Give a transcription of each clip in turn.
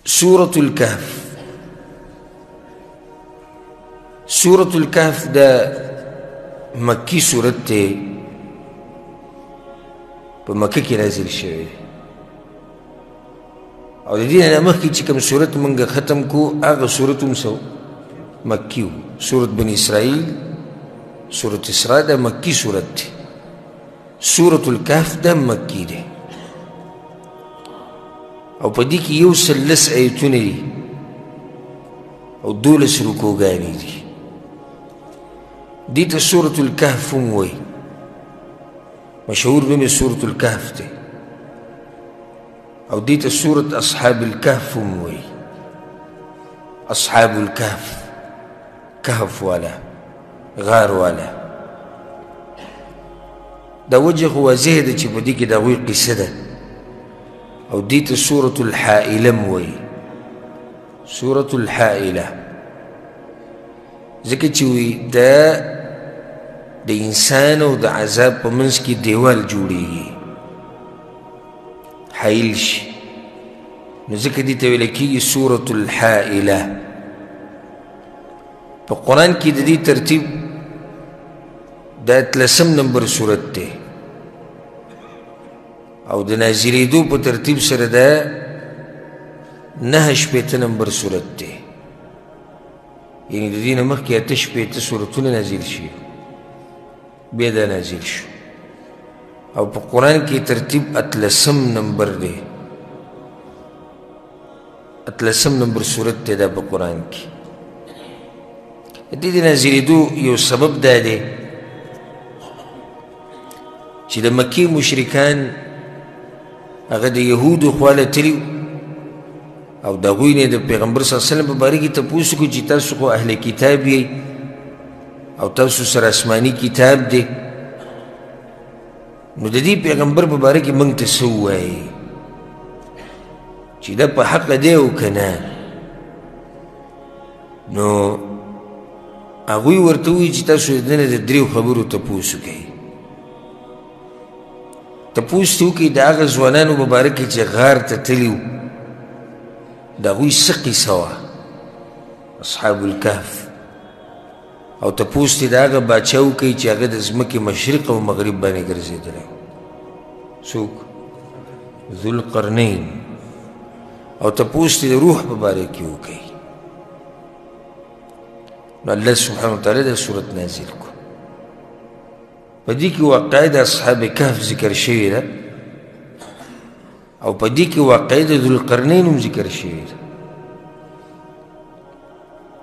سورة الكهف. سورة الكهف دا مکی سورت تے پا مکہ کی نازل شوی او دا دین انا مخی چی کم سورت منگا ختم کو آغا سورتم سو مکیو. سورت بن اسرائیل سورت اسراء دا مکی سورت تے. سورة الكهف دا مکی دے او پا دی کی یو سلس ایتونی دی او دولس رکوگانی دی. دیتا سورة الكهف موی مشهور بمی سورة الكهف تے. او دیتا سورة اصحاب الكهف موی. اصحاب الكهف کهف والا غار والا دا وجه واضح دا چی پا دی کی دا غوی قصه دا. او دیتا سورة الحائلة موی. سورة الحائلة ذکر چوی دا انسان او دا عذاب پا منس کی دیوال جوڑی گی حائل شی نو ذکر دیتا ویلکی سورة الحائلة. پا قرآن کی دا دی ترتیب دا 3 نمبر سورت تے او دا نازلی دو پا ترتیب سر دا 9 نمبر سورت تے. یعنی دا دین مخ کی 8 سورتون نازل شی بیدا نازل شو او پا قرآن کی ترتیب 3 نمبر دے. 3 نمبر سورت تے دا پا قرآن کی. دی نازلی دو یو سبب دا دے چی دا مکی مشرکان اگر دا یهود خوالا تلیو او دا غوی دا پیغمبر صلی اللہ علیہ وسلم باری کی تپوسو کو چی تاسو کو اہل کتاب یی او تاسو سر اسمانی کتاب دے نو دا دی پیغمبر باری کی منگ تسو آئی چی دا پا حق دے او کنا نو اغوی ورطوی چی تاسو دن دا دریو خبرو تپوسو کئی تپوستو کی دا آغا زوانانو مبارکی چی غار تتلیو دا غوی سقی سوا اصحاب الكهف او تپوستی دا آغا باچاو کئی چی آغا دا زمکی مشرق و مغرب بانے گرزی دلیو سوک ذو القرنین او تپوستی دا روح مبارکیو کئی. نو اللہ سبحانہ وتعالی دا سورت نازل کو پا دی کی واقعی دا اصحاب کهف ذکر شوی دا او پا دی کی واقعی دا ذو القرنین هم ذکر شوی دا.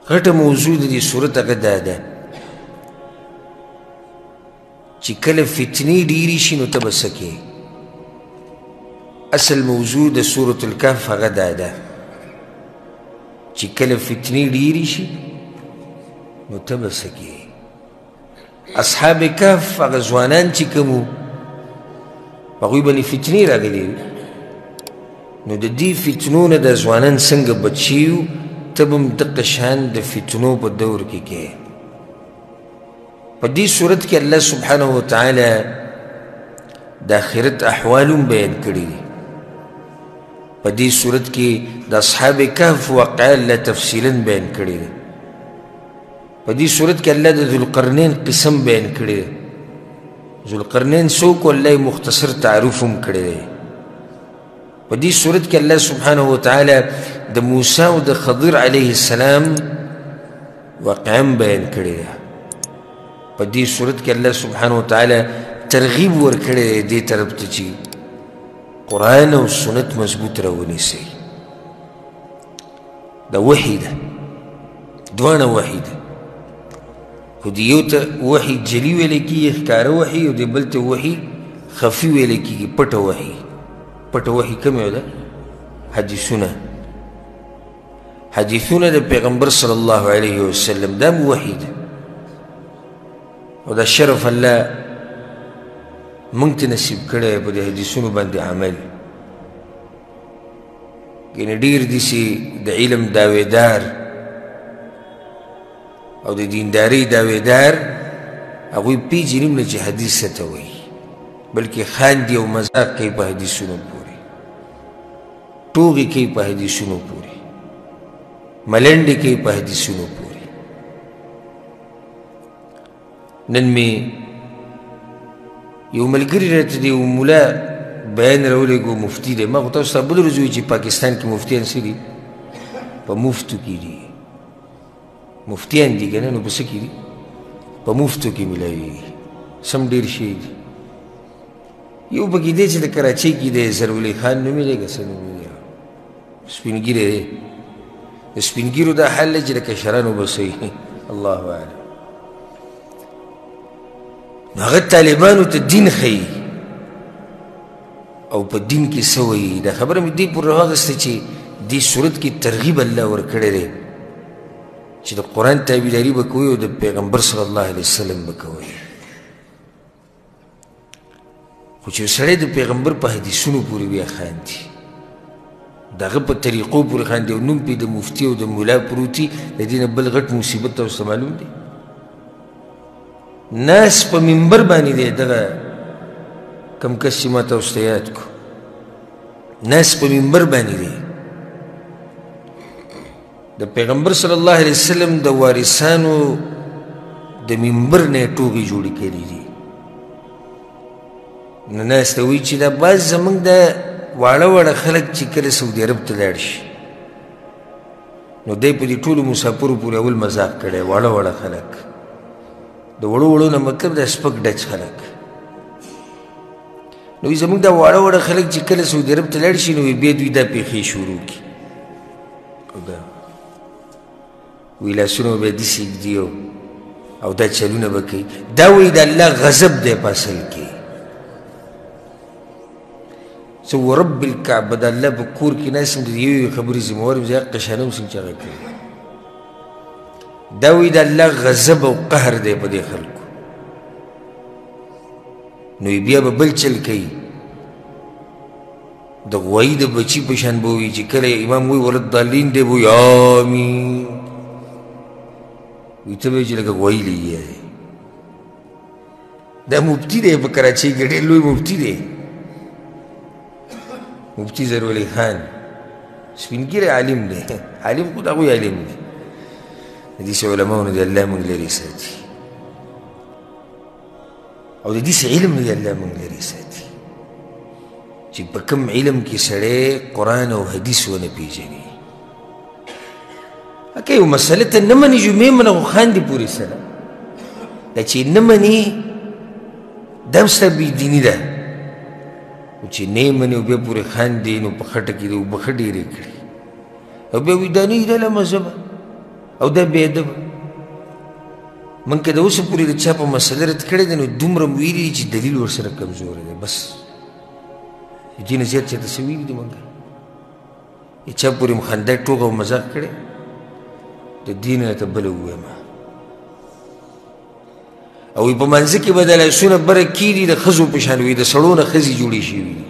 غٹ موضوع دی سورت اگر دادا چی کل فتنی دیری شی نو تب سکے. اصل موضوع دا سورت الکهف اگر دادا چی کل فتنی دیری شی نو تب سکے. اصحاب کهف اگر زوانان چی کمو اگوی بنی فتنی را گلی نو دا دی فتنون دا زوانان سنگ بچیو تبم دقشان دا فتنو پا دور کی کے. پا دی صورت کی اللہ سبحانہ وتعالی دا آخرت احوالم بیان کری. پا دی صورت کی دا اصحاب کهف واقعی اللہ تفصیلا بیان کری. پا دی صورت کی اللہ دا ذو القرنین قسم بیان کری. ذو القرنین سوکو اللہ مختصر تعریفم کری. پا دی صورت کی اللہ سبحانہ وتعالی دا موسیٰ و دا خضر علیہ السلام واقعاً بیان کری. پا دی صورت کی اللہ سبحانہ وتعالی ترغیب ور کری دی طرف تچی قرآن و سنت مضبوط رونی سی. دا وحی دا دوانا وحی دا خود یو تا وحی جلی ویلکی اخکار وحی و دی بلتا وحی خفی ویلکی پت وحی. پت وحی کم یو دا حدیثونا. حدیثونا دا پیغمبر صلی اللہ علیہ وسلم دا وحی دا و دا شرف اللہ منگت نصیب کرے پا دا حدیثونو باندی عمل. یعنی دیر دیسی دا علم داویدار او دا دینداری داویدار اگوی پی جنیم نجی حدیث ستوئی بلکہ خاندی و مذاق کئی پا حدیثونو پوری ٹوغی کئی پا حدیثونو پوری. ملنډې کوي په حدیثونو پورې. نن مې یو ملګري راته د یو ملا بیان راولېږو، مفتي دی. ما خو تاسو ته بل ورځ وویل چې پاکستان کې مفتیان څه دي؟ په مفتو کې دي. مفتیان دي که نه؟ نو په څه کې دي؟ په مفتو کې میلاوېږي. سم ډېر شی دي. یو پکې دی چې د کراچۍ کې دی، ضرولي خان نومې دی که څه نومې دی، سپین ږیری دی. د سپین ږیرو دا حال دی چې د کشرانو بس وي. الله اعلم. هغه طالبانو ته دین ښیي او په دین کې څه وایي. دا خبره مې دې پورې راواخیسته چې دې صورت کې ترغیب الله ورکړی دی چې د قرآن تابعداري به کوئ او د پیغمبر صلی الله علیه وسلم به کوئ. خو چې سړی د پیغمبر په حدیثونو پورې بیا خاندي، د هغه په طریقو پورې خاندي او نوم پې د مفتي او د ملا پروت وي، د دې نه بل غټ مصیبت تاسو ته معلوم دی؟ ناس په منبر باندې دی، دغه کم کس چې ما تاسو ته یاد کړو، ناس په منبر باندې دی. د پیغمبر صلی الله علیه وسلم د وارثانو د منبر نه ټوغې جوړې کړي دي. نو ناس ته وایي چې دا بعض زموږ د واړه واړه خلک چې کله سعودي عرب ته لاړ شي، نو دی په دې ټولو مسافرو پورې اول مذاق کړی. واړه واړه خلک، د وړو وړو نه مطلب د سپک ډچ خلک. نو زموږ دا واړه واړه خلک چې کله سعودي عرب ته لاړ شي، نو بیا دوی دا پیښې شروع کړي. وی لاسونه به داسې ږدي او دا چلونه به کوي. دا وایي د الله غضب دی په اصل کې. زه ورب الکعبه د الله په کور کې ناست یم، د یوې خبرې ذمهوار یم، زه حقه شانه اوسم چې هغه کوي. دا وایي د الله غضب او قهر دی په دې خلکو. نو بیا به بل چل کوي، د غوایي د بچي په شان به وایي چې کله امام وایي ولضالین دی، به وایي آمین. وی ته به چې لکه غوایي لګیا دی. دا مفتي دی په کراچۍ کې، ډېر لوی مفتي دی، مفتي ضرولي خان. سپین ږیری عالم دی، عالم خو د هغوی عالم دی. د داسې علماونو دی الله موږ لرې ساتي، او د داسې علم دی الله موږ لرې ساتي چې په کوم علم کې سړی قرآن او حدیث ونه پېژني. که یو مسله ته نه مني جمعې منه خو خاندي پورې سره، دا چې نه مني دا هم ستا بېدیني ده. خو چې نه یې مني او بیا پورې خاندي، نو په خټه کې د اوبه ښه ډېرې کړي او بیا وایي دا نه وي دا له مذهبه او دا بې ادبه. موږ که د اوسه پورې د چا په مسله رد کړی دی، نو دومره مو ویلي دي چې دلیل ورسره کمزوری دی. بس د دې نه زیات چاته څه ویلي دي موږ؟ د چا پورې مو خندا ټوغه او مذاق کړی، د دې نه ته بله ووایم. او په منځه کې به د لاسونه بره کېږي د ښځو په شان وي، د سړو نه ښځې جوړې شوي دي.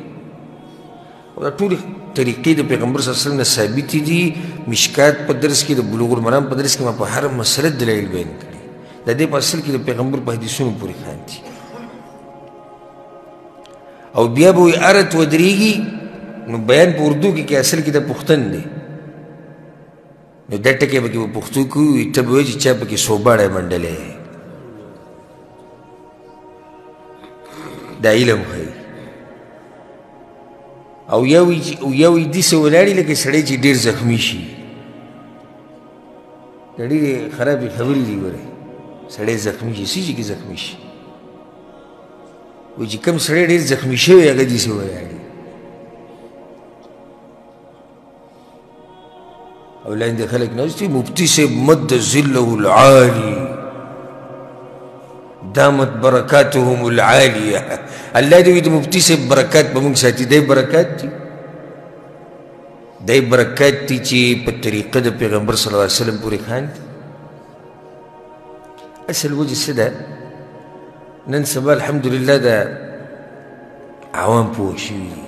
او دا ټولې طریقې د پیغمبر صلی الله علیه وسلم نه ثابتې دي. مشکات په درس کې، د بلوغ المرام په درس کې ما په هر مسله دلایل بیان کړي. د دې په اصل کې د پیغمبر په حدیثونو پورې خاندي. او بیا به وایي ارت ودرېږي، نو بیان په اردو کې اصل کې د پښتن دی، نو دا ټکی به کې په پښتو کې وي، ته به وایي چې چا پکې سوباړی منډلی. دا علم ښایي. او یا وایي داسې ولاړې لکه سړی چې ډېر زخمي شي. دا ډېرې خرابې خبرې دي. ګورئ سړی زخمي شي، څه شي کې زخمي شي؟ وایي چې کوم سړی ډېر زخمي شوی هغه داسې ولاړې. او لاندې خلک ناست دي، مفتي صاحب مد ظله العالي دامت برکاتهم العالیه. الله دې وي د مفتي صاحب برکات به موږ ساتي. دی برکات دي، دی برکات دي چې په طریقه د پیغمبر صلی الله علیه وسلم پورې خاندي. اصل وجه څه ده؟ نن سبا الحمدلله د عوام پوه شوي دي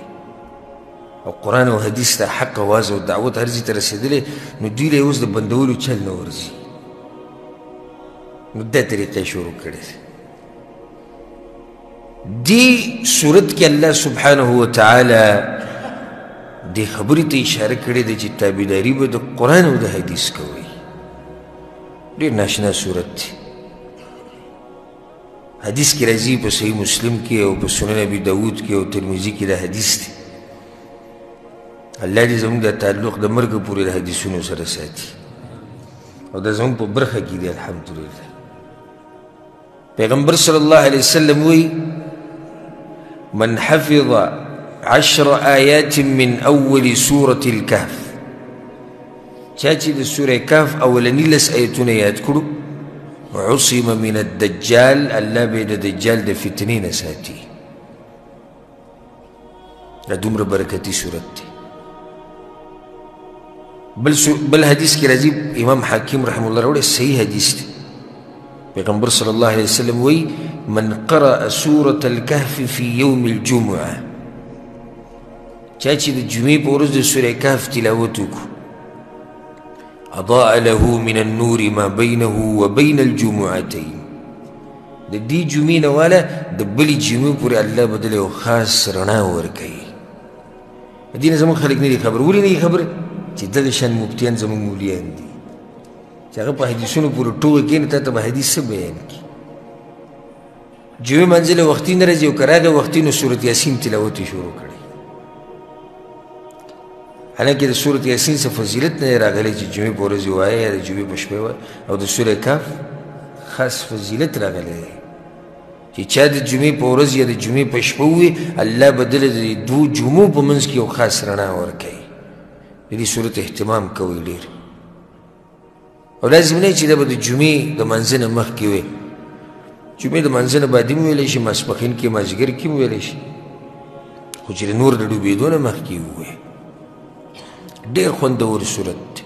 او قرآن او حدیث ته حق اواز او دعوت هر ځای ته رسېدلی، نو دوی له یې اوس د بندولو چل نه ورځي. نو دا طریقه یې شروع کړې ده. دې صورت کې الله سبحانه وتعالی دې خبرې ته اشاره کړې ده چې تابعداري به د قرآن او د حدیث کوئ. ډېر ناشنا صورت دی. حدیث کې راځي په صحیح مسلم کې او په سنن ابي داود کې او ترمذي کې دا حدیث دی. الله دې زموږ د تعلق د مرګ پورې د حدیثونو سره ساتي او دا زموږ په برخه کې دی. الحمدلله. پیغمبر صلی الله علیه وسلم وی من حفظ 10 آیات من اول سورة الكهف، چا چې د سورة کهف اولنی 10 آیتونه یاد کړو، عصم من الدجال، الله به د دجال د فتنې نه ساتي. دا دومره برکتي صورت دی. بل حدیث کې راځي، امام حاکم رحمه الله راوړی، صحیح حدیث دی. پیغمبر صلی الله علیه وسلم وی من قرأ سورة الكهف في يوم الجمعة، چا چې د جمعې په ورځ د سورة کهف تلاوت وکړو، اضاء له من النور ما بينه وبين الجمعتين، د دې جمعې نه والا د بلې جمعې پورې الله بدل یو خاص رڼا ورکوي. د دې نه زموږ خلک نه دي خبر. ولې نه دي خبر؟ چې دغه شان مفتیان زموږ مولیان دي چې هغه په حدیثونو پورې ټوغه کښېني، تا ته به حدیث څه بیان کړي. جمعې منزل وختي نه راځي او که راغی وختي نو سورت یاسین تلاوت یې شروع کړی. حالانکه د سورت یاسین څه فضیلت نه دی راغلی چې جمعې په ورځ ووایه یا د جمعې په شپې ووایه، او د سورې کهف خاص فضیلت راغلی دی چې چا د جمعې په ورځ یا د جمعې په شپه ووایي، الله به دله د دوو جمعو په منځ کې یو خاص رڼا ورکوي. د دې صورت اهتمام کوئ ډېر. او لازم نه چې دا به د جمعې د منځه نه مخکې وي. جمعې د منځه نه بعد هم ویلی شي، ماسپښین کې مازدیګر کې هم ویلی شي، خو چې د نور د ډوبېدو نه مخکې ووایي. ډېر خوندور صورت دی،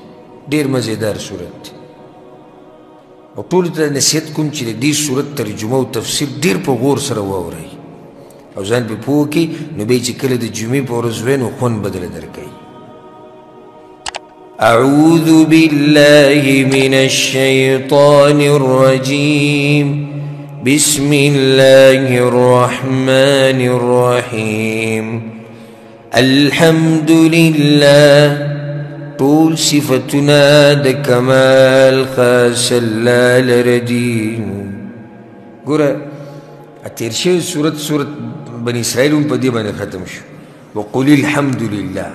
ډېر مزیدار صورت دی. او ټولو ته نصیحت کوم چې د دې صورت ترجمه او تفسیر ډېر په غور سره واورئ او ځان پرې پوه کړئ، نو بیا چې کله د جمعې په ورځ وایئ نو خوند بدله درکوي. أعوذ بالله من الشيطان الرجيم. بسم الله الرحمن الرحيم. الحمد لله، طول صفتنا د کمال خاص الله لردي. ګوره تیر شوی سورت بني اسرائیل هم په دې باندې ختم شو، وقل الحمد لله.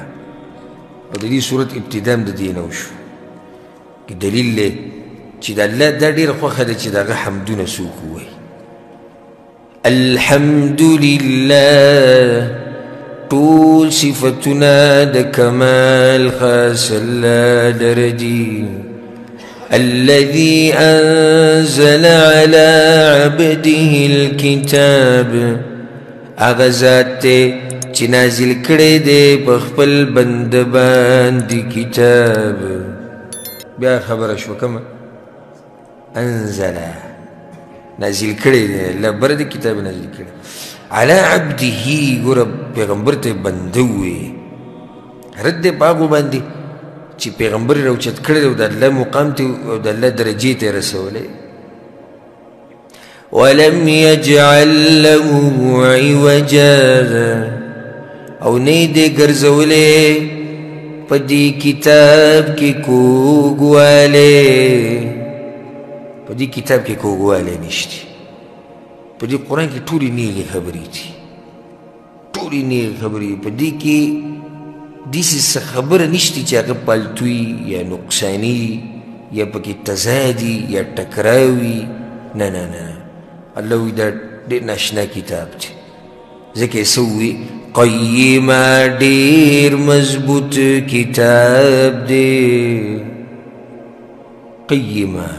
او د دې صورت ابتدام د دې نه وشو. که دلیل دی چې د الله دا ډېره خوښه ده چې د هغه حمدونه څوک ووایي. الحمد لله، طول صفتنا د کمال خاص الله لردي. الذي أنزل على عبده الكتاب، هغه ذات چې نازل کړی دی په خپل بنده باندې کتاب. بیا خبره شوه کومه؟ انزل، نازل کړی دی، الله بر د کتاب نازل کړی. علی عبده، ګوره پیغمبر ته بنده ووایي، رد دی په هغو باندې چې پیغمبر یې راوچت کړی دی او د الله مقام ته او د الله درجې ته یې رسولی. ولم یجعل له عوجا، او نه دې ګرځولې په دې کتاب کې کوږوالی. په دې کتاب کې کوږوالی نشته. په دې قرآن کې ټولې نیغې خبرې دي، ټولې نیغې خبرې. په دې کې داسې څه خبره نشته چې هغه پالتوي یا نقصاني یا پکې تضادي یا ټکراوي. نه نه نه، الله وایي دا ډېر ناشنا کتاب دی. ځکه یې څه ووایي؟ قیمه، ډېر مضبوط کتاب دی. قیمه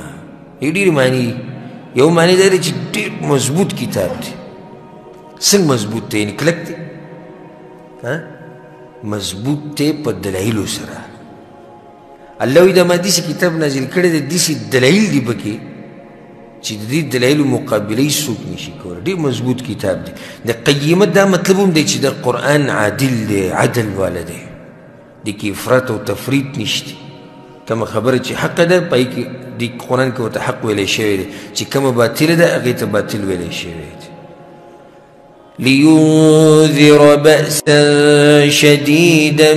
یو ډېرې معنی، یو معنی دا دی چې ډېر مضبوط کتاب دی. څنګه مضبوط دی؟ یعنې کلک دی. مضبوط دی په دلایلو سره. الله وایي دا ما داسې کتاب نازل کړی دی، داسې دلایل دي پکې چې د دې دلایلو مقابله یې څوک نشي کولی. ډېر مضبوط کتاب دی. د قیمه دا مطلب هم دی چې د قرآن عادل دی، عدل والا دی، د کې افراط او تفریط نشته. کومه خبره چې حق ده پای کې د قرآن کې ورته حق ویلی شوی دی، چې کومه باطله ده هغې ته باطل ویلی شوی دی. لينذر بأسا شديدا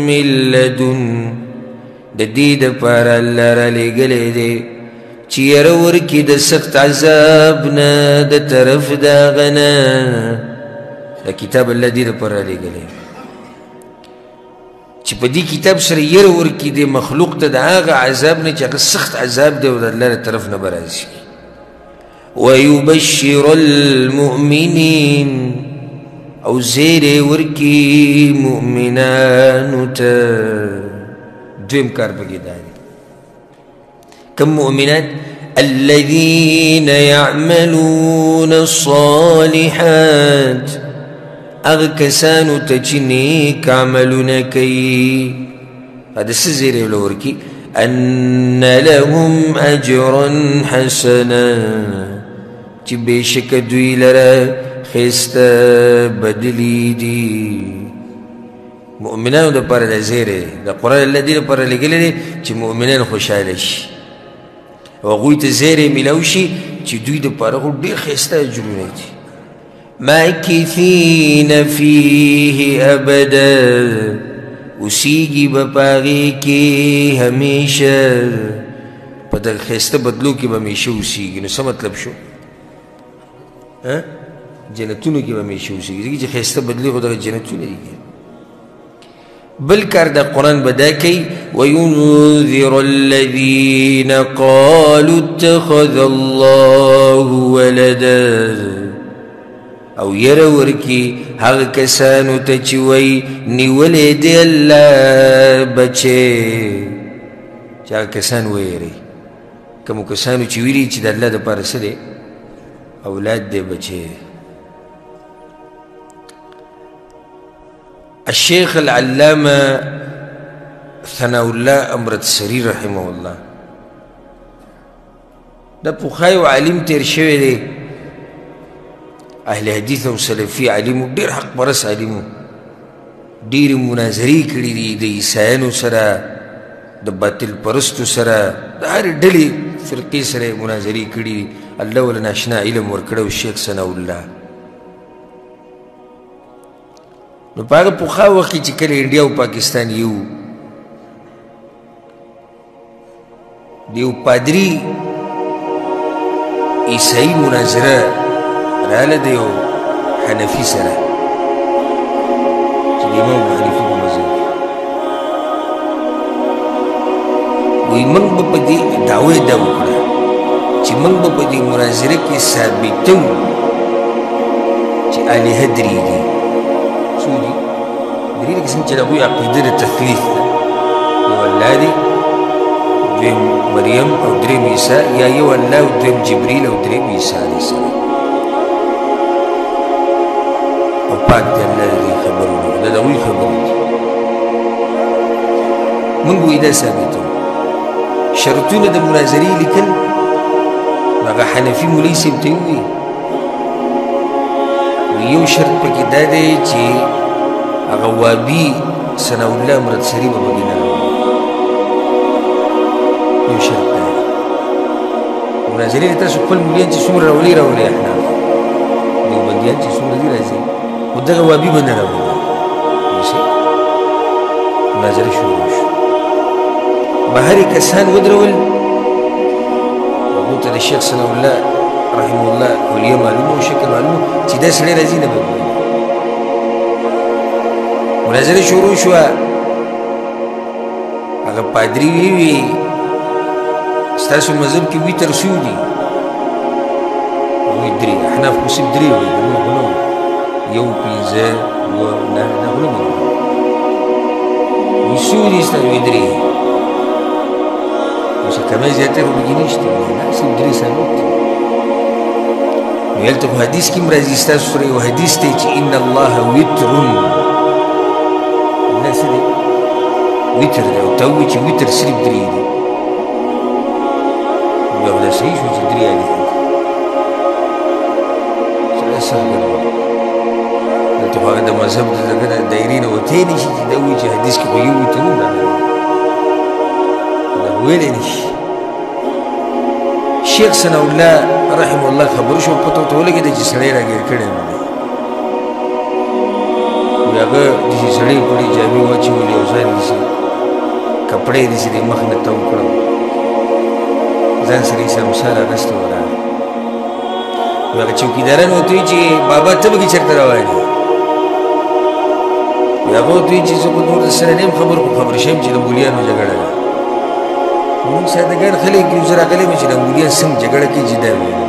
من لدن د دې دپاره الله رالیږلی دی چې یره ورکړي د سخت عذاب نه د طرف د هغه نه. دا کتاب الله دې دپاره رالیږلی چې په دې کتاب سره یره ورکړي د مخلوق ته د هغه عذاب نه چې هغه سخت عذاب دی او د الله له طرف نه به راځي. ويبشر المؤمنين او زیر ورکی مؤمنانو ته. دویم کار پکې دا دی کوم مؤمنان؟ الذين يعملون الصالحات هغه کسانو ته چې نیک عملونه کوي. دا څه زیری له ورکي؟ ان لهم اجرا حسنا چې بېشکه دوی لره ښایسته بدلي دي. مؤمنانو دپاره دا زیری د قرآن الله دې دپاره لګلی دی چې مؤمنان خوشحاله شي او هغوی ته زیری میلاو شي چې دوی دپاره خو ډېر ښایسته اجرونه دي. ماکثین فیه ابدا اوسیږي به په هغې کې همیشه په دغه ښایسته بدلو کې به همیشه اوسیږي. نو څه مطلب شو؟ جنتونو کې به همیشه اوسیږي ځکه چې ښایسته بدلې خو دغه جنتونه دي. بل کار د قرآن به دا کوي وینذر الذین قالوا اتخذ الله ولدا او یره ورکي هغه کسانو ته چې وایي نیولی دی الله بچی. چې هغه کسان ویری کومو کسانو چې ویلي چې د الله دپاره څه دی؟ اولاد دی بچی. الشيخ العلامة ثناء الله امرتسري رحمه الله دا پوخای و عالم تیر شوی دی اهل حدیث او سلفي عالمو ډېر حق پرست عالمو ډېرې مناظرې کړي دي د عیسایانو سره د باطل پرستو سره د هرې ډلې فرقې سره مناظرې کړي دي. الله ول ناشنا علم ورکړی شیخ ثناء الله. نو په هغه پخوا وخت کې چې کله انډیا او پاکستان یو د یو پادري عیسایي مناظره راغله د یو حنفي سره چې د امام ابو حنیفه په مذهب وایي موږ به په دې دعوه یې دا وکړه چې موږ به په دې مناظره کې ثابتوو چې الهه درې دي. څو دي؟ درې قسم چې د هغوی عقیده د تثلیث ده. یو الله دی، دویم مریم او دریم عیسی، یا یو الله او دویم جبریل او دریم عیسی علیه السلام. او پاک دی الله د دې خبرونه دا د هغوی خبرې دي. موږ وایي دا ثابتوو. شرطونه د مناظرې لیکل هغه حنفي مولوي صاحب ته یې ووایي یو شرط پکې دا دی چې هغه وابي ثناء الله امرتسري به پکې نه راوړي. یو شرط دا دی. مناظرې ته تاسو خپل ملیان چې څومره راولي احناف دیوبندیان چې څومره دي راځي خو دغه وابي به نه راوړي. مناظرې شروع شو بهرې کسان ودرول هغو ته د شیخ ثناء الله رحمه الله حلیه معلومه او شکل معلومه چې دا سړی راځي نه به وایي. مناظرې شروع شوه هغه پادري ویې ستاسو مذهب کې ویتر څو دي؟ هغوی درې احناف خو صرف درې وایي نور خو نه وایي یو پنځه اووه نهه دا خو نه وایي وایي څو دي ستاسو وایي درې اوس کمی زیاتې خو پکې نشته نه صرف درې ثابت دي. نو هلته خو حدیث کې هم راځي ستاسو سره یو حدیث دی چې ان الله وتر الله څه دی؟ وتر دی او ته ووایي چې وتر صرف درې دي بیا خو دا صحیح شو چې درې حدیث دي سړی سر ګډوډ دلته خو هغه د مذهب د دغه دایرې نه وتلی نه شي چې دا ووایي چې حدیث کې خو یو وترونه راغلي دا ویلی نه شي. شیخ ثناء الله رحمه الله خبر شو پته ورته ولګېده چې سړی راګیر کړی نو دی هغه داسې سړی پړې جامې واچولې او ځان داسې کپړې داسې د مخ نه تاو کړم ځان سره یې سمسار اخیستی و راغی وی هغه چوکیداران ورته وایي چې بابا ته پکې چېرته روان یې وی هغه ورته وایي چې زه خو نور درسره نه یم خبر خو خبر شوم چې د مولیانو جګړه ده موږ سادهګان خلک یو زه راغلی یم چې د مولیان څنګه جګړه کوي چې دا ویل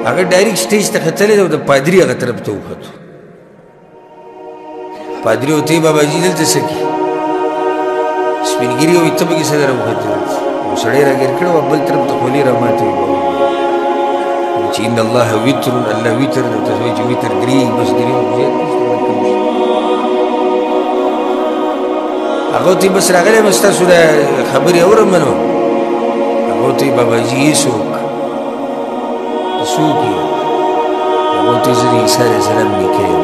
هغه ډایرکټ سټیج ته ختلی او د پادري هغه طرف ته وختو پادري ورته وایي باباجي دلته څه کوي سپین ږیري وایي ته پکې څه در وختې یو سړی راګیر کړی و بل طرف ته خولې راماتې وي چې ان الله وتر الله وتر درته وایي چې وتر درې بس درې زیات هغه ورته بس راغلی یم ستاسو دا خبرې اورم نو هغه ورته وایي باباجي یې څوک څوک یې هغه ورته وایي زه د عیسی علیه السلام نیکه یم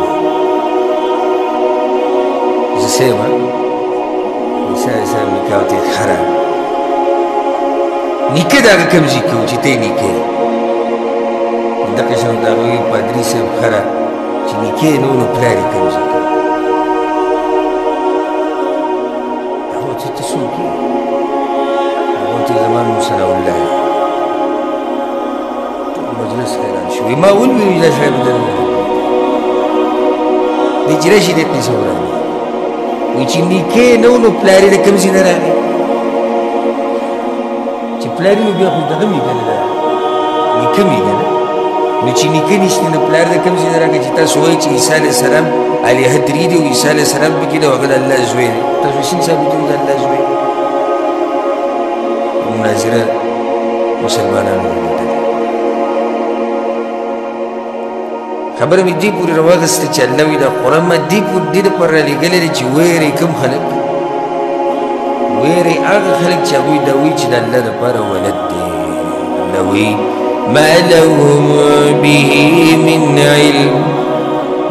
زه څه یم عیسی علیه السلام نیکه ورته وایي ښه راغله نیکه د هغه کوم ځای کې و چې ته یې نیکه یې دغه شان د هغوی پادري صاحب ښه را چې نیکه یې نه و نو پلار یې کوم ځای کې هغه ورته ته څوک یې هغه ورته زما نوم ثناءالله دی مجلس حیران شو ما ولوي دا شاید بدلنه دی چې راشي دې پسې ورغلی وایي چې نیکه یې نه و نو پلار یې د کوم ځای نه راغی چې پلار یې نو بیا خو دغه مې که نه ده نیکه مې که نه نو چې نیکه نشته نو پلار د کوم ځای نه راغی چې تاسو وایئ چې عیسی علیه السلام الیه درې دی او عیسی علیه السلام پکې دی او هغه د الله زوی دی تاسو څنګه ثابتوئ د الله زوی مناظره مسلمانانو ولیدلې خبره مې دې پورې راواغسته چې الله وایي دا قرآن ما دې دپاره رالېږلی دی چې ویرې کوم خلک ویرې هغه خلک چې هغوی دا وایي چې د الله دپاره ولد دی الله وایي ما لهم به من علم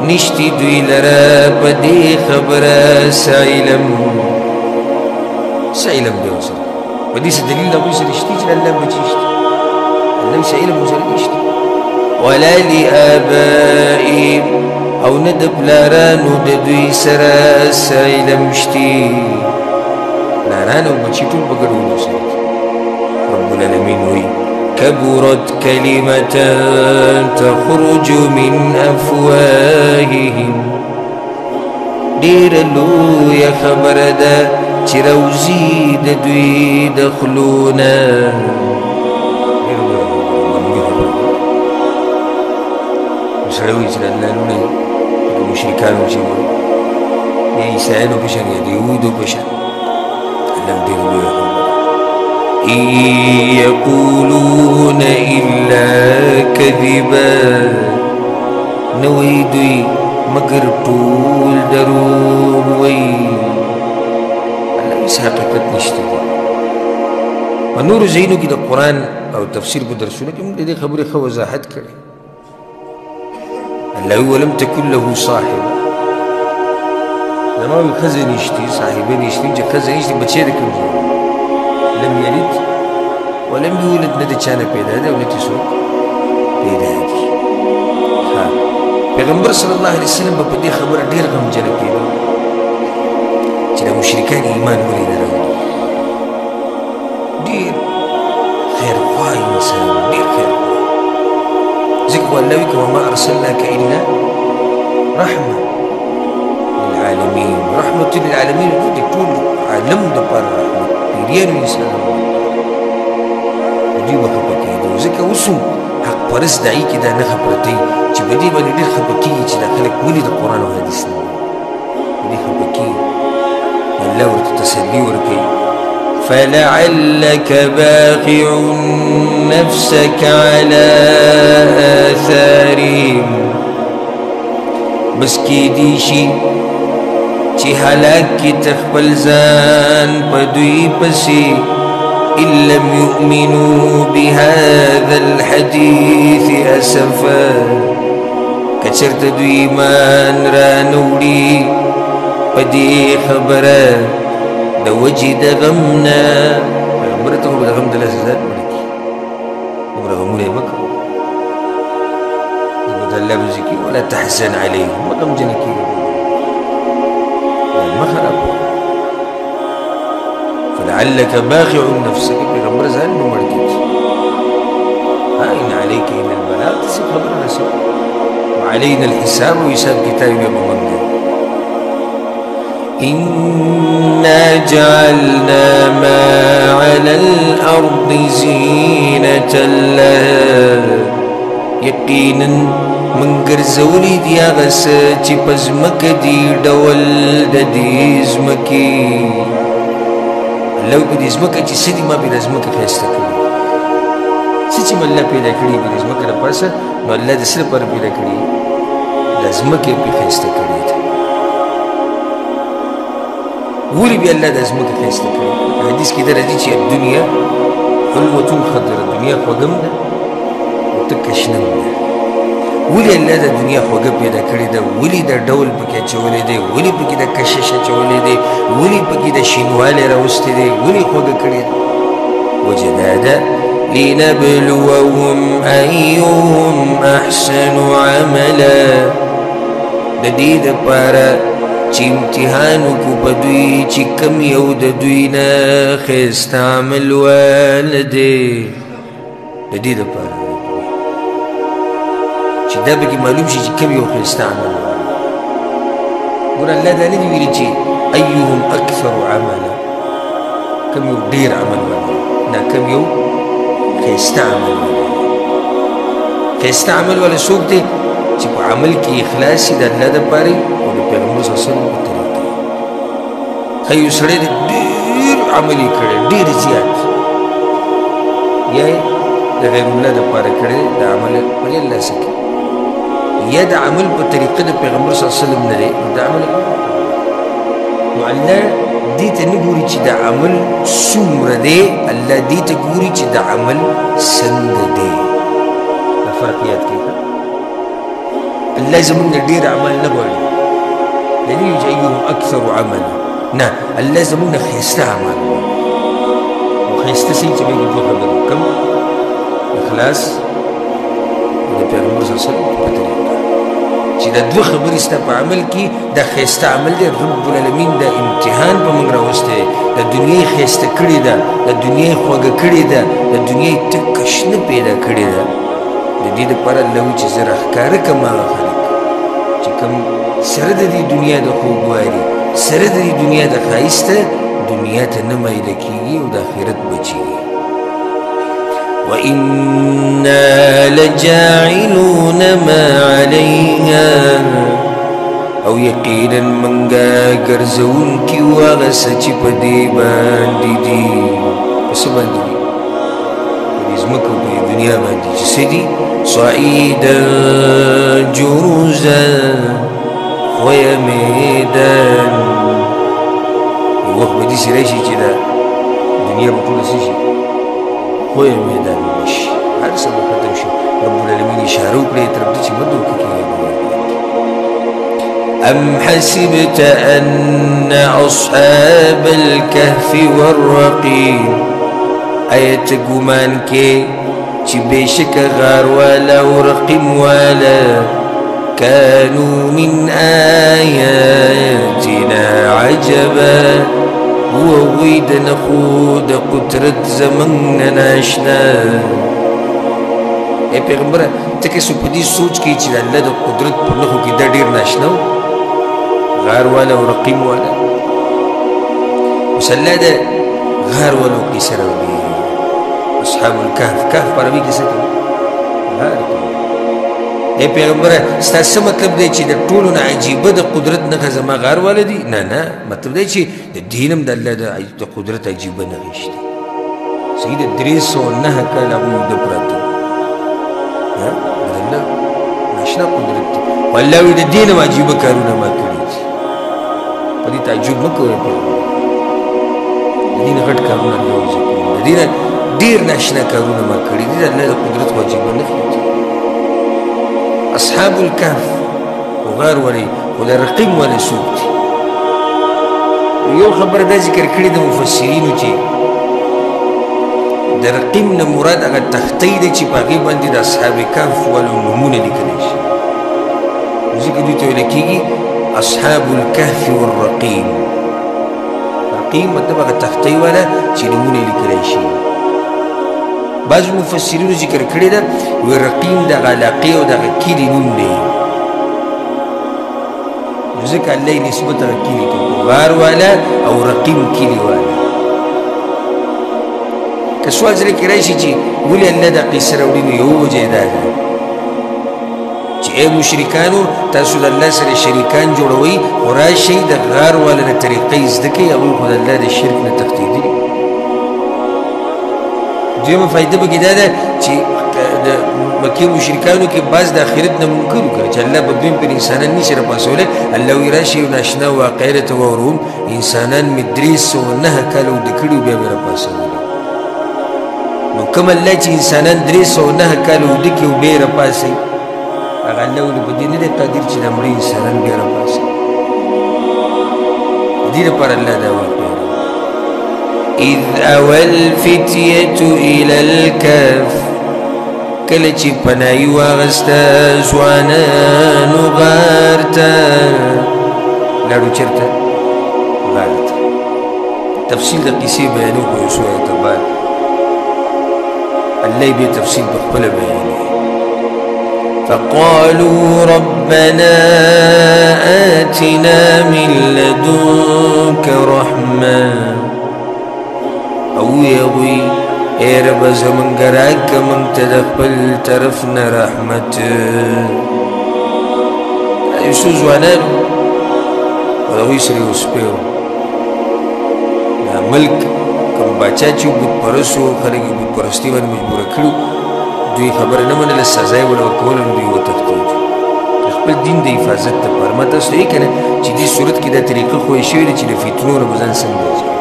نشتی دوی لرا په دې خبره څه علم دی ورسره په دې څه دلیل هغوی سره شته چې د الله بچي شته الله څه علم ورسره نشته ولا لآبائهم او نه د پلارانو د دوی سره څه علم شتي پلاران او بچي ټول په ګډوډو سره رب العالمین وایي كبرت كلمة تخرج من أفواههم ډېر لویه خبره ده چې راوځي د دوی د خولونه سړی وایي چې د الله لوڼه د مشرکانو چې وایي د عیسایانو په شان یا د یهودو په شان الله ډېر لویه خبره إن يقولون إلا كذبا نوي دوی مگر ټول دروغ وایي الله هیڅ حقیقت نشته دی په نورو ځایونو کې د قرآن او تفسیر په درسونو کې موږ د دې خبرې ښه وضاحت کړی الله وایي ولم تکن له صاحبه زما وایي ښځه نشتي صاحبه نشتي چې ښځه نشتي بچی د کوم ځای لم يلد ولم يولد نه د چا نه پیدا دی او نه چې څوک پیدا دي پیغمبر صلی الله علیه وسلم به په دې خبره ډېر غمجنه کېده چې د مشرکان ایمان ولې نه راوړي ډېر خیرخواه انسان ډېر خیرخواه ځکه خو الله وایي که وما ارسلناک الا رحمه للعالمین رحمة للعالمین د ټول عالم دپاره رحمت پیریانو انسانانو دوی به خفه کېدو ځکه اوس هم حق پرست د هغې کې دا نښه پرته وي چې په دې باندې ډېر خفه کېږي چې دا خلک ولې د قرآن او حدیث نه وایي په دې خفه کېږي الله ورته تسلي ورکوي فلعلك باخع نفسك على آثارهم بس کېدی شي چې هلاک کړي ته خپل ځان په دوی پسې إن لم يؤمنوا بهذا الحديث أسفا کچرته دوی ایمان را نوړي په دې خبره د وجې د غم نه پیغمبر ته خو د غم د لاسه ځان مړه کړي دومره غمونه یې مه کوه د الله به ذکر ولا تحزن علیهم مه غمجنه کېږه مه خرابوه فلعلك باخع نفسك پیغمبر ځان به مړ کړي إن عليك إلا البلاغ تسي خبر رسول وعلينا الحساب وحساب كتاب يوم منجر إنا جعلنا ما على الأرض زينة لها يقينا منگر زولی دیا غس چی پزمک دی ڈول دی ازمکی اللہ پی دی ازمک چی سدی ما بی ازمک خیستا کری سچی ما اللہ پیدا کری بی ازمک لپاسا نو اللہ دی سر پر پیدا کری ازمک پی خیستا کری تھا ولی بی اللہ دی ازمک خیستا کری حدیث کی در حدیث چی الدنیا حلوة خضر دنیا خوگم دا وتکشنم دا ولی اللہ دا دنیا خوگا پیدا کری دا ولی دا ڈول پکی چولی دے ولی پکی دا کشش چولی دے ولی پکی دا شینوالی روستی دے ولی خوگا کری دا وجدادا لنبلوهم أيهم أحسن عملا دا دید پارا چی امتحانو کو بدوی چی کم یو دا دوینا خیست عمل والدے دا دید پارا چی دا بکی معلوم شی چی کم یو خیست عمل گونا اللہ دا ندی ویلی چی ایوهم اکثر عملا کم یو دیر عمل والدے نا کم یو خیست عمل والدے خیست عمل والدے سوک دے چی پا عمل کی اخلاصی دا اللہ دا پاری اور دا پیغمبر صلی اللہ علیہ وسلم پا طریقے خیو سڑے دا دیر عملی کرے دیر زیاد یا دا غیر اللہ دا پاری کرے دا عمل ولی اللہ سکی یا دا عمل پا طریقے دا پیغمبر صلی اللہ علیہ وسلم نرے دا عمل نو اللہ دیتا نگوری چی دا عمل سومر دے اللہ دیتا گوری چی دا عمل سنگ دے دا فرق یاد کے الله زمون دیر عمل نبوي دلیل ایهم اکثر عمل نه الله زمون خیسته عمل وخیسته سي چې بيجي دوه خبرو کم اخلاص د پیغمبر صلی الله علیه وسلم په طریقه چې د دوه خبرې ست په عمل کې د خیسته عمل دی رب العالمین د امتحان په موږ راوسته د دنیا خیسته کړی ده د دنیا خوږه کړی ده د دنیا تکشنه پیدا کړی ده د دې لپاره الله چې زه راښکاره کړم هغه خلک چې کوم سره د دې دنیا د خوږوالي سره د دې دنیا د ښایسته دنیا ته نه میله کېږي او د آخرت بچېږي وإنا لجاعلون ما عليها او یقینا منګه ګرځونکي و هغه څه چې په دې باندې دي په څه باندې دي په ځمکه په دنیا باندې چې څه دي صعيدا جرزا ويميدا وقت بدي سريشي كده دنيا بطول سيشي ويميدا بشي هذا سبب ختم شي رب العالمين يشاروا بلي تربدي شي مدو كي أم حسبت أن أصحاب الكهف والرقيم آية قمان كي چی بیشک غار والا و رقم والا كانوا من آياتنا عجبا هو ويد نخود قدرت زمن ناشنا اے پیغمبر تکه سو پدی سوچ کی چې الله د قدرت په نخو کې د ډیر ناشنا غار والا و رقم والا وسلا د غار والا کې سره اصحاب الكهف كهف عربي کې څه کوي غار اے پیغمبر ستاسو مطلب دی چې د ټولو نه عجیبه د قدرت نه زما غار والدي نه نه مطلب دی چې د دینم د الله د قدرت عجیبه نه غشتي سید 309 کاله د پراته ها د الله نشنا قدرت والله د دین عجیبه کارونه ما کړی په دې تعجب مکوئ په دین غټ کارونه نه وځي د دین دیر ناشنا کارونه ما کړی دي د الله د قدرت واجبه نه کړي اصحاب الكهف وغار ولي ولا رقيم ولا سوق یو خبر دا ذکر کړی د مفسرینو چې د رقيم نه مراد هغه تختی دی چې په هغې باندې د اصحاب کهف ولو نومونه لیکلی شي ذکر دوی ته ویل کېږي اصحاب الکهف والرقیم. رقیم مطلب هغه تختۍ والا چې نومونه یې لیکلی شي. بعضو مفسرینو ذکر کړې ده وایي رقیم دغه علاقې او دغه کلي نوم دی، نو ځکه الله یې نسبت هغه کلي ته وکړو، غار والا او رقیم کلي والا. که سوال زړه کې راشي چې ولې الله دا قصه راوړي، نو یوه وجه یې دا ده چې ای مشرکانو تاسو د الله سره شریکان جوړوئ، خو راشئ د غار والا نه طریقې زده کړئ، هغوی خو د الله د شرک نه تښتېدلي. دویمه فایده پکې دا ده چې د مکې مشرکانو کې بعض د آخرت نه منکر وکړه چې الله به دویم پر انسانان نشي راپاڅولی. الله وایي راشئ یو ناشنا واقعه راته واوروم، انسانان مې 309 کاله اوده کړي بیا مې راپاڅولي. نو کوم الله چې انسانان 309 کاله اوده کړي او بیا یې راپاڅوي، هغه الله ولې په دې نه دی قادر چې دا مړه انسانان بیا راپاڅوي؟ د دې لپاره الله دا واقعه اذ اوى الفتية الى الكهف، کله چې پناهي واغسته ځوانانو غار ته. لاړو چېرته؟ غار ته. تفصیل د قصې بیانو په یو څو آیته بعد الله یې بیا تفصیل په خپله بیانوي. فقالوا ربنا آتنا من لدنك رحمة، او یغوی اے رب زمنګ راکه موږ ته د خپل طرف نه رحمت. یو څو ځوانان او د هغوی سره یو سپی و. دا ملک کوم باچا چې بت پرست و، خلک یې بت پرستي باندې مجبوره کړي، دوی خبره نه منله، سزا یې ورله ورکوله، نو دوی وتښتېد د خپل دین د حفاظت دپاره. ما تاسو ته وایي که نه چې دې صورت کې دا طریقه ښویې شوې ده چې د فتنو نه به ځان څنګه بچ کړي.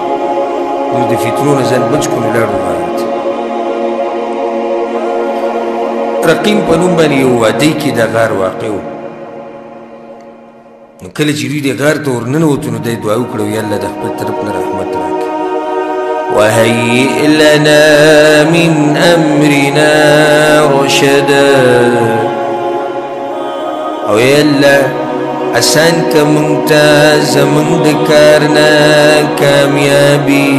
نو د فتنو نه ځان بچ کړو، لاړو غار ته. رقیم په نوم باندې یو وادۍ کې دا غار واقع و. نو کله چې دوی دې غار ته ورننوتو، نو دی دعا وکړه یا الله د خپل طرف نه رحمت راکړي. وهيئ لنا من أمرنا رشدا، او یا الله آسان که موږ ته زموږ د کار نه کامیابي،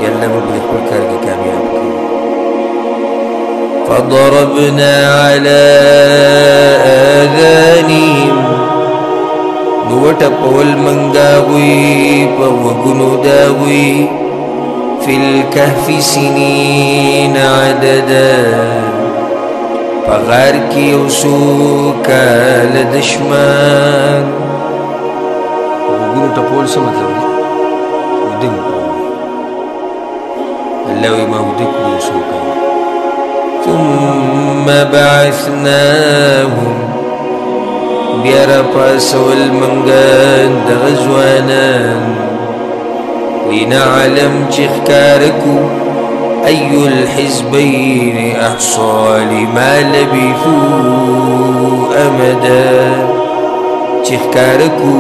یا الله موږ د خپل کار کې کامیاب کړو. فضربنا على آذانهم، نو وټپول موږ هغوی په غوږونو د هغوی في الكهف سنين عددا، فغار کی یو څو کاله د شمار. غوږونو ټپول څه مطلب دی؟ اوده مو الله وایي ما اوده کړو یو څو کاله. ثم بعثناهم، بیا راپاڅول موږ دغه ځوانان، لنعلم چې ښکاره کړو أي الحزبين أحصى لما لبثوا أمدا، چې ښکاره کړو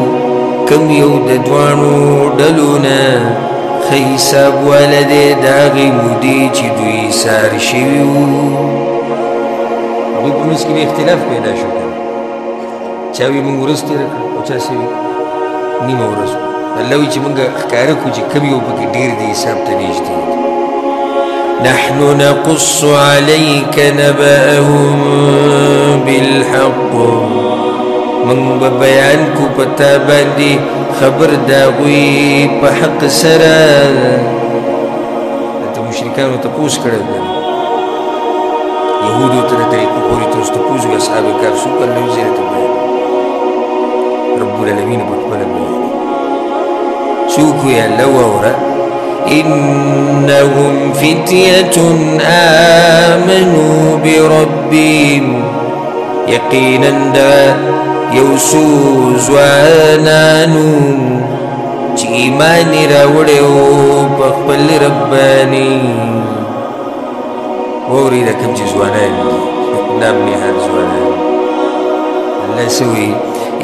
کم یو د دواړو ډلو نه ښه حساب واله دی د هغې مودې چې دوی ایثار شوي وو. هغوی په منځ کې اختلاف پیدا شو، چا وایي موږ ورځ تېره کړه او چا څه وایي نیمه ورځ. الله وایي چې موږ ښکاره کړو چې کم یو پکې ډېر د حساب ته نږدې دي. نحن نقص عليك نبأهم بالحق، من بیان کو پتا باندې خبر دا غوی په حق سره. ته مشرکانو تپوس کړی دی، یهودو ته د طریقو پورې تاسو تپوس وکړئ اصحاب کهف څوک، الله یې زیرته بیان رب العالمین په خپله بیان څوک وی الله واوره. إنهم فتية آمنوا بربهم، يقينا دا يوسو زوانانو چې ایمان راوړی و په خپل رباني. واورې دا کوم چې ځوانان دي، نام نهاد ځوانان. الله څه وایي؟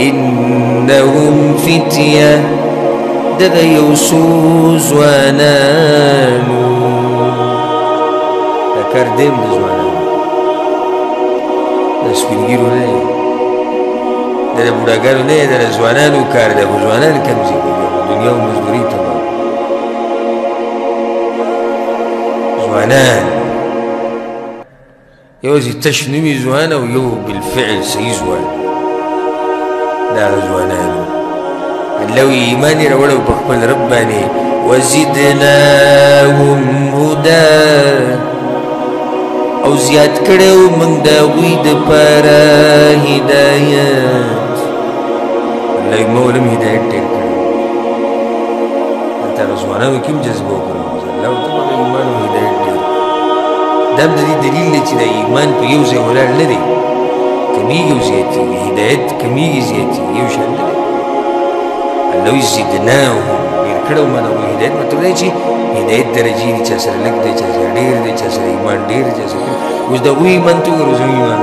إنهم فتية، دغه یو څو ځوانانو، دا کار دیم د ځوانانو، دا سپین ږیرو نه دی، دا د بوډاګانو نه دا د ځوانانو کار دی خو ځوانان کمزي کوي دنیا او مزدوري تباه ځوانان یوازې تش نومي ځوان او یو بالفعل صحیح ځوان دا هغه ځوانان الله وي ایمان یې راوړی په خپل رب باندې وزدناهم هدى او زیات کړی و موږ د هغوی دپاره هدایت الله وي ما ولم هدایت ډېر کړی هلته هغه ځوانانو کې هم جذبه وکړو الله ورته په ایمان او هدایت ډېر دا هم د دې دلیل دی چې د ایمان په یو ځای ولاړ نه دی کمیږي او زیاتېږي هدایت کمیږي زیاتېږي یو شان نه دی الله وي زدناهم ډېر کړی و ما د هغوی هدایت مطلب دی چې هدایت درجې دي چا سره لږ دی چا سره ډېر دی چا سره ایمان ډېر دی چا سره اوس د هغوی ایمان ته وګورو زموږ ایمان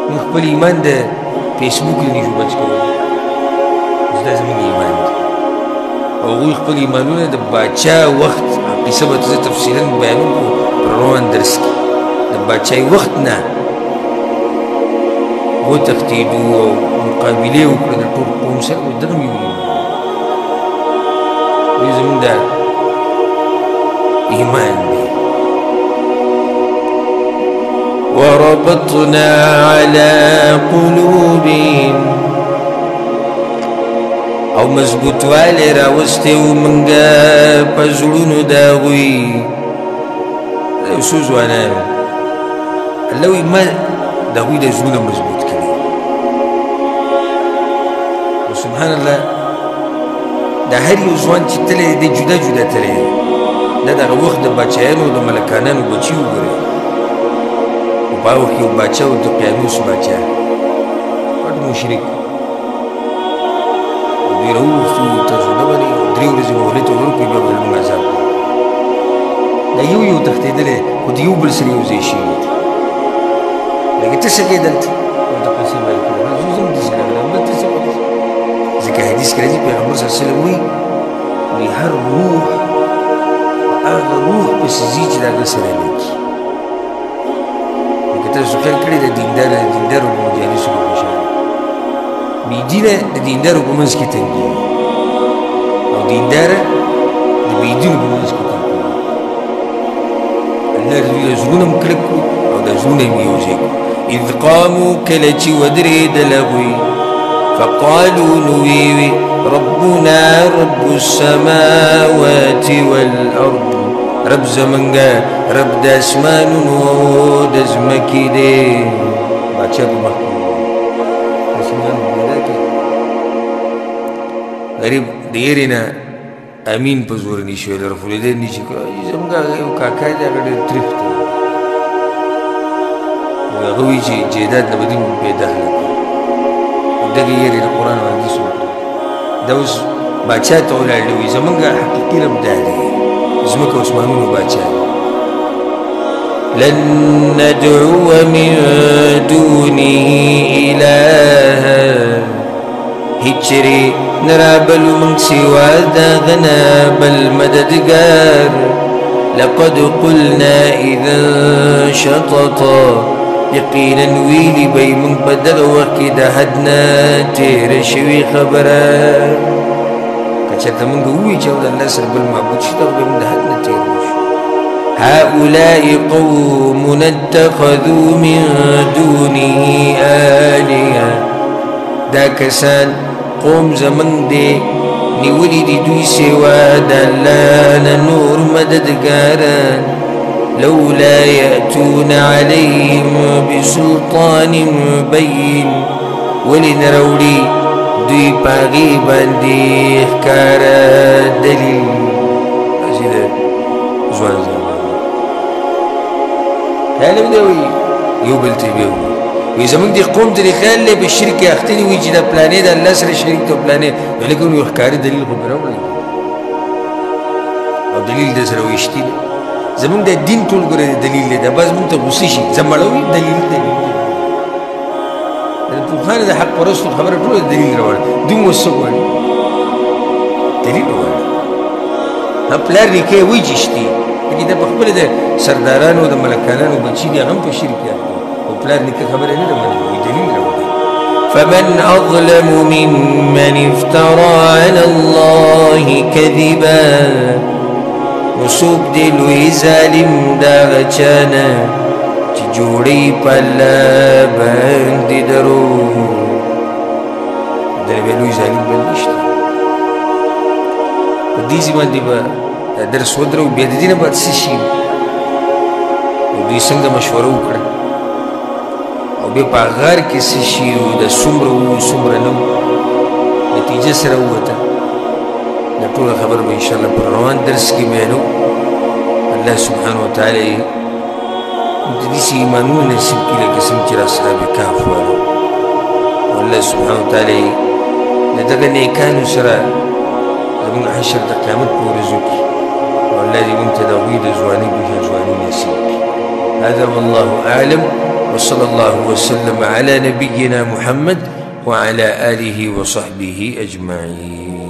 موږ خپل ایمان د فیسبوک له نشو بچ کوو اوس دا زموږ ایمان دی او هغوی خپل ایمانونه د باچا وخت قصه به زه تفصیلا بیانوم خو په روان درس کې د باچایي وخت نه وتښتېدو او مقابلې وکړه د ټول قوم سره دغه مې یو ایمان دوی زموږ دا ایمان دی وربطنا على قلوبهم او مضبوطوالی راوستی و منگا پا زړونو د هغوی دا یو څو ځوانانو الله وایي ما د هغوی د زړونه مضبوط کړي او سبحان الله دا هر یو ځوان چې تللی دی جدا جدا تللی دی دا د هغه وخت د باچایانو د ملکانانو بچي وګورئ او په هغه وخت یو باچا و دقیانوس باچا پټ مشرک دوی راووستو تجربه باندې درې ورځې مهلت ورکړي بیا به زموږ عذاب کوي دا یو یو تښتېدلی خو د یو بل سره یو ځای شوي دي لکه ته څه کوې دلته ورته پیسې ویل کړې زه هم داسې راغلم بل ته څه کوې ځکه حدیث کې راځي پیغمبر صلی الله علیه وسلم وایي هر روح هغه روح پسې ځي چې د هغه سره لګي لکه تاسو خیال کړی د دیندارو په مجالسو کې خوشحاله بېدینه د دیندارو په منځ کې تنګېږي او دینداره د بېدینو په منځ کې تنګېږي الله د دوی زړونه هم کلک کړو او دا زړونه یې یوځای کړو اذ قاموا کله چې ودرېدل هغوی فقالوا نویوي ربنا رب السماوات والارض رب زمنګا رب د اسمانونو او د ځمکې دی باچا په مخ غریب د یېرې نه امین په زور نشي ویلی رفولیدین نشي کولی زموږ هغه یو کاکا دی هغه ډېر تریخ دی هغه وایي چې جیداد نه به دوی بېدخله کړو دغه یېرې د قرآن او حدیث وکړو دا اوس باچا ته ولاړ دی وایي زموږ حقیقي رب دا دی ځمکه اسمانونو باچا دی لن ندعو من دونه إلها هچری نرابل من سوا داغنا بل مددگار لقد قلنا اذا شططا یقینا ویلی بی من بدغ وقی دا حدنا تیر شوی خبرا کچرتا منگا ہوئی چاو دا اللہ سر بالمعبود شتا بی من دا حدنا تیر شو هؤلاء قوم اتخذوا من دونه آلهة دا کسان قوم زمن دی نیولی دی دوی سوا دا اللہ نور مددگاران لولا یأتون علیهم بسلطان بین ولی نرولی دوی پاغی باندی اخکار دلیل ازید زوان زمان خیالم دوی یو بلتی بیوی وی زمونږ دې قوم ته دې خیال دی په شرک کې اخته وي چې دا پلانې د الله سره شریک دی پلانې ولیکن یو ښکاري دلیل خو به راوړی او دلیل دې سره ویشتي دی زمونږ د دین ټول ګوره دلیل دی دا بس مونږ ته غوسه شي زه مړوي دلیل د پوهانو د حق پرستو خبره ټول دلیل راوړي دوی مو څه غواړي دلیل غواړي پلار نیکه وایي چې شتي لکه دا په خپله د سردارانو د ملکانانو بچي دي هغه هم په شرک کې پلار نیکه خبره نه ده منلې دلیل راوړي فمن أظلم ممن افترى على الله كذبا وسوق دي لوی ظالم دا غچانا چی جوڑی پلا باندی درو در بلوی ظالم بلنشتا و دیزی من دی با درس ودرو بید دینا باید سشیم و دی سنگ مشوره وکړه او بیا په غار کې څه شي د څومره وو څومره نه نتیجه سره ووته دا ټوله خبر به انشاءالله پر روان درس کې بیانو الله سبحانه وتعالی د دې ایمانونه نصیب کړي لکه څنګه چې اصحاب کهف والو والله سبحانه وتعالی د دغه نیکانو سره زموږ حشر د قیامت په ورځو کې والله دې موږ ته د هغوی د ځوانۍ بېخي ځواني نصیب کړي هذا والله أعلم وصلى الله وسلم على نبينا محمد وعلى آله وصحبه أجمعين.